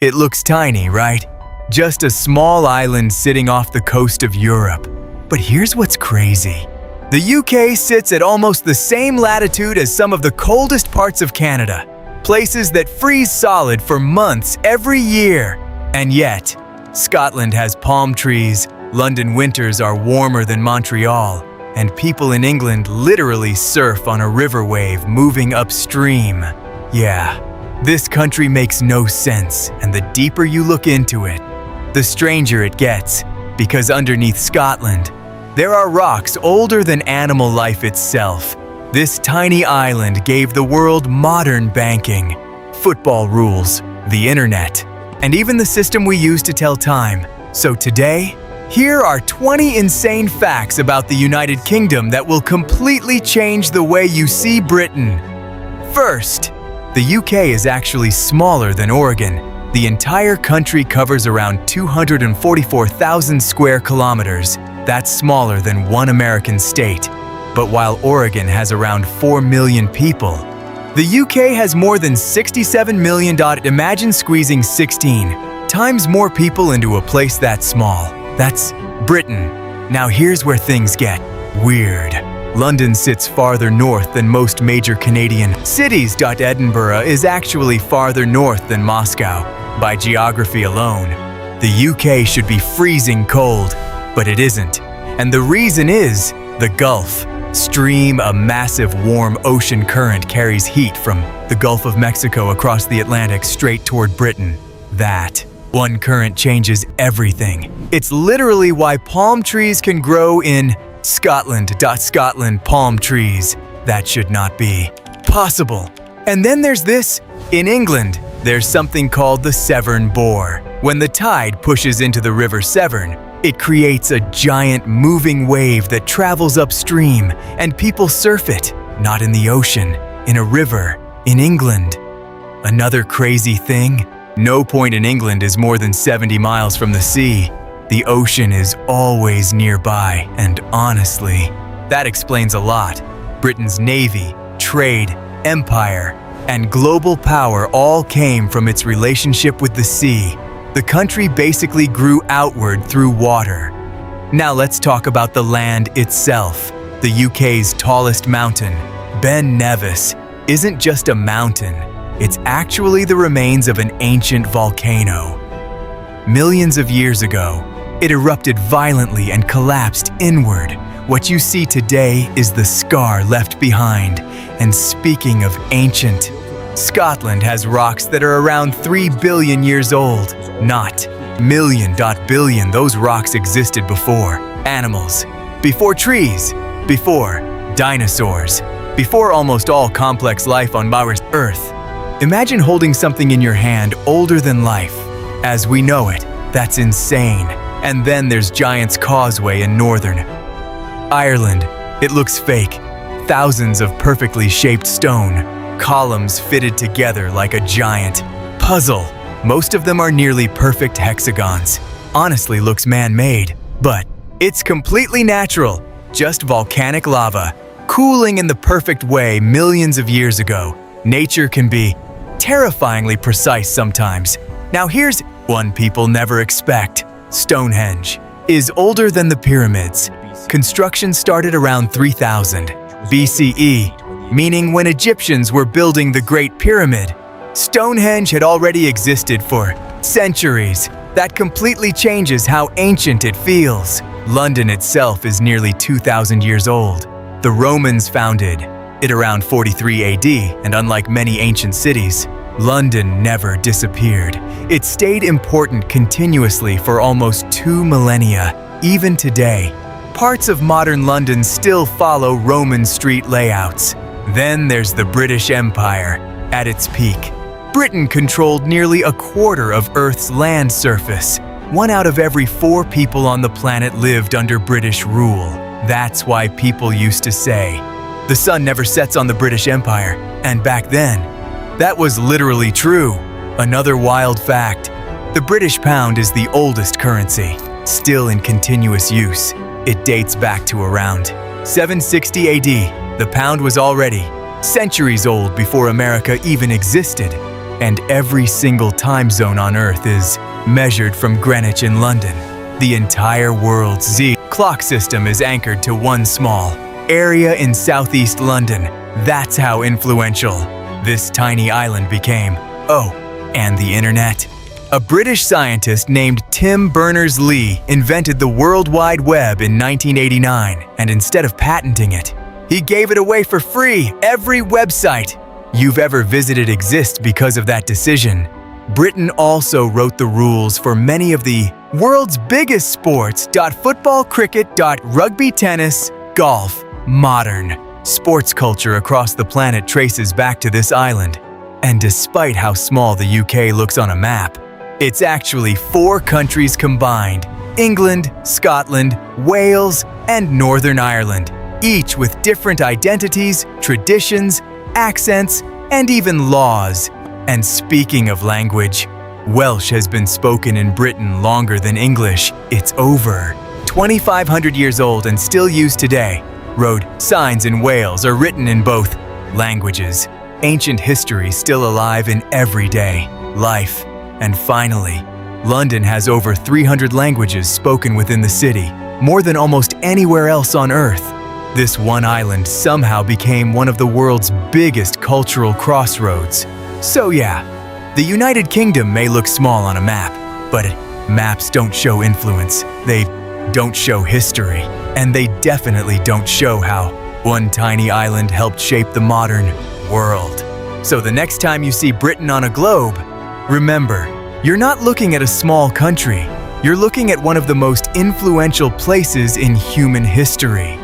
It looks tiny, right? Just a small island sitting off the coast of Europe. But here's what's crazy. The UK sits at almost the same latitude as some of the coldest parts of Canada, places that freeze solid for months every year. And yet, Scotland has palm trees, London winters are warmer than Montreal, and people in England literally surf on a river wave moving upstream. Yeah, this country makes no sense, and the deeper you look into it, the stranger it gets, because underneath Scotland, there are rocks older than animal life itself. This tiny island gave the world modern banking, football rules, the internet, and even the system we use to tell time. So today, here are 20 insane facts about the United Kingdom that will completely change the way you see Britain. First, the UK is actually smaller than Oregon. The entire country covers around 244,000 square kilometers. That's smaller than one American state. But while Oregon has around 4 million people, the UK has more than 67 million. Imagine squeezing 16 times more people into a place that small. That's Britain. Now here's where things get weird. London sits farther north than most major Canadian cities. Edinburgh is actually farther north than Moscow. By geography alone, the UK should be freezing cold, but it isn't. And the reason is the Gulf Stream, a massive warm ocean current, carries heat from the Gulf of Mexico across the Atlantic straight toward Britain. That one current changes everything. It's literally why palm trees can grow in Scotland. Scotland palm trees. That should not be possible. And then there's this. In England, there's something called the Severn Bore. When the tide pushes into the River Severn, it creates a giant moving wave that travels upstream, and people surf it, not in the ocean, in a river, in England. Another crazy thing, no point in England is more than 70 miles from the sea. The ocean is always nearby, and honestly, that explains a lot. Britain's navy, trade, empire, and global power all came from its relationship with the sea. The country basically grew outward through water. Now let's talk about the land itself. The UK's tallest mountain, Ben Nevis, isn't just a mountain. It's actually the remains of an ancient volcano. Millions of years ago, it erupted violently and collapsed inward. What you see today is the scar left behind. And speaking of ancient, Scotland has rocks that are around 3 billion years old, not million. Billion. Those rocks existed before animals, before trees, before dinosaurs, before almost all complex life on our Earth. Imagine holding something in your hand older than life. As we know it, that's insane. And then there's Giant's Causeway in Northern Ireland. It looks fake. Thousands of perfectly shaped stone columns fitted together like a giant puzzle. Most of them are nearly perfect hexagons. Honestly, looks man-made, but it's completely natural. Just volcanic lava, cooling in the perfect way millions of years ago. Nature can be terrifyingly precise sometimes. Now here's one people never expect. Stonehenge is older than the pyramids. Construction started around 3000 BCE, meaning when Egyptians were building the Great Pyramid. Stonehenge had already existed for centuries. That completely changes how ancient it feels. London itself is nearly 2,000 years old. The Romans founded it around 43 AD, and unlike many ancient cities, London never disappeared. It stayed important continuously for almost 2 millennia. Even today, parts of modern London still follow Roman street layouts. Then there's the British Empire. At its peak, Britain controlled nearly a quarter of Earth's land surface. 1 out of every 4 people on the planet lived under British rule. That's why people used to say, the sun never sets on the British Empire. And back then, that was literally true. Another wild fact, the British pound is the oldest currency, still in continuous use. It dates back to around 760 AD. The pound was already centuries old before America even existed. and every single time zone on Earth is measured from Greenwich in London. The entire world's Z clock system is anchored to one small area in southeast London. That's how influential this tiny island became. Oh, and the internet. A British scientist named Tim Berners-Lee invented the World Wide Web in 1989, and instead of patenting it, he gave it away for free. Every website you've ever visited exists because of that decision. Britain also wrote the rules for many of the world's biggest sports: football, cricket, rugby, tennis, golf. Modern sports culture across the planet traces back to this island. And despite how small the UK looks on a map, it's actually 4 countries combined: England, Scotland, Wales, and Northern Ireland, each with different identities, traditions, accents, and even laws. And speaking of language, Welsh has been spoken in Britain longer than English. It's over 2,500 years old and still used today. Road signs in Wales are written in both languages. Ancient history still alive in everyday life. And finally, London has over 300 languages spoken within the city, more than almost anywhere else on Earth. This one island somehow became one of the world's biggest cultural crossroads. So yeah, the United Kingdom may look small on a map, but maps don't show influence, they don't show history, and they definitely don't show how one tiny island helped shape the modern world. So the next time you see Britain on a globe, remember, you're not looking at a small country, you're looking at one of the most influential places in human history.